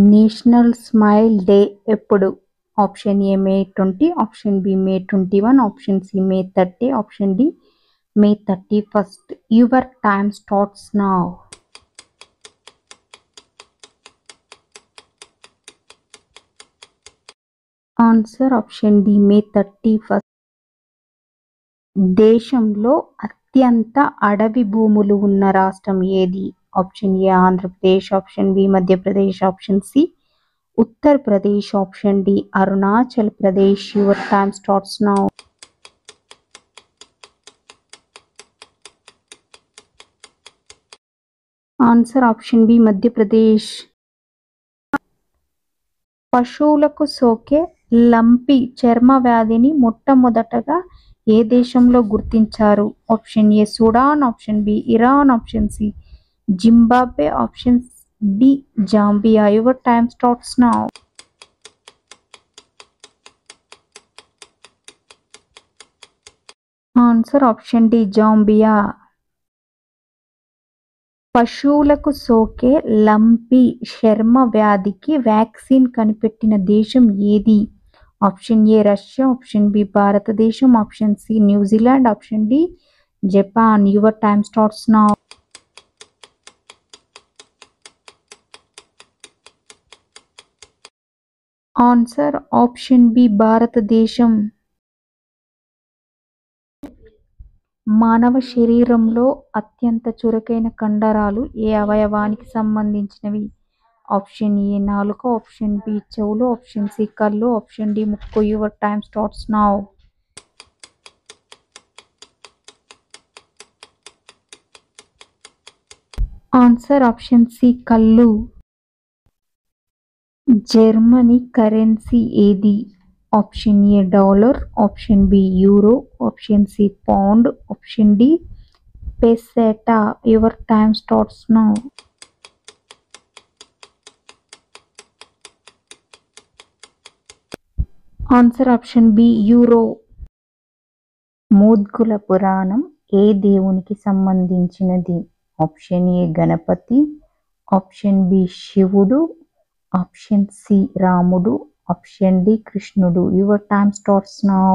National smile day ఎప్పుడు? Option A May 20, option B May 21, option C May 30, option D May 31st. Your time starts now. Answer option D May 31st. దేశంలో అత్యంత అడవి భూములు ఉన్న రాష్ట్రం ఏది? Option A Andhra Pradesh, option B Madhya Pradesh, option C Uttar Pradesh, option D Arunachal Pradesh. Your time starts now. Answer option B Madhya Pradesh. పశువులకు సోకే lumpy చర్మ వ్యాధిని మొట్టమొదటగా ఏ దేశంలో గుర్తించారు? Option A Sudan, option B Iran, option C Zimbabwe, option D Zambia. Your time starts now. Answer option D Zambia. పశువులకు సోకే లంపి చర్మ వ్యాధికి వ్యాక్సిన్ కనిపెట్టిన దేశం ఏది? Option A Russia, option B భారతదేశం, option C New Zealand, option D Japan. Your time starts now. Answer option B భారతదేశం. మానవ శరీరంలో అత్యంత చురుకైన కండరాలు ఏ అవయవానికి సంబంధించినవి? ఆప్షన్ ఏ నాలుక, ఆప్షన్ బి చెవులు, ఆప్షన్ సి కళ్ళు, ఆప్షన్ డి ముక్కు. Your time starts now. Answer option C కళ్ళు. జర్మనీ కరెన్సీ ఏది? Option A dollar, option B euro, option C pound, option D peseta. Your time starts now. Answer option B euro. మోద్గుల పురాణం ఏ దేవునికి సంబంధించినది? Option A Ganapati, option B శివుడు, option C రాముడు, option D కృష్ణుడు. Your time starts now.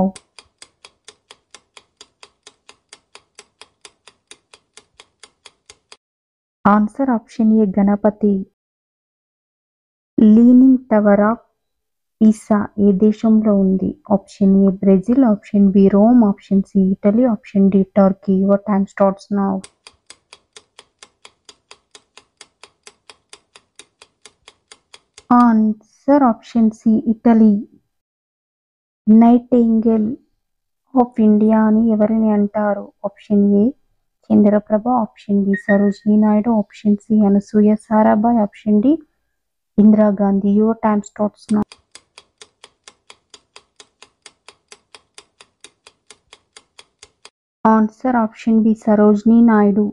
Answer option A Ganapati. Leaning tower of Pisa ఏ దేశంలో ఉంది? Option A Brazil, option B Rome, option C Italy, option D Turkey. Your time starts now. Answer option C Italy. Nightingale of India అని ఎవరిని అంటారు? Option A Chandraprabha, option B Sarojini Naidu, option C Anasuya Sarabhai, option D Indira Gandhi. Your time starts now. Answer option B Sarojini Naidu.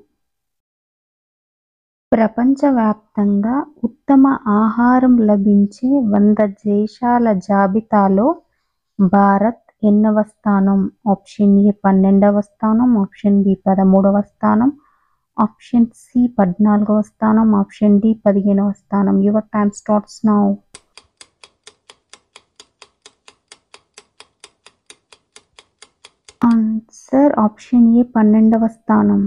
ప్రపంచవ్యాప్తంగా ఉత్తమ ఆహారం లభించే 100 దేశాల జాబితాలో భారత్ ఎన్నవ స్థానం? ఆప్షన్ ఏ 12వ స్థానం, ఆప్షన్ బి 13వ స్థానం, ఆప్షన్ సి 14వ స్థానం, ఆప్షన్ డి 15వ స్థానం. Your time starts now. Answer option A 12వ స్థానం.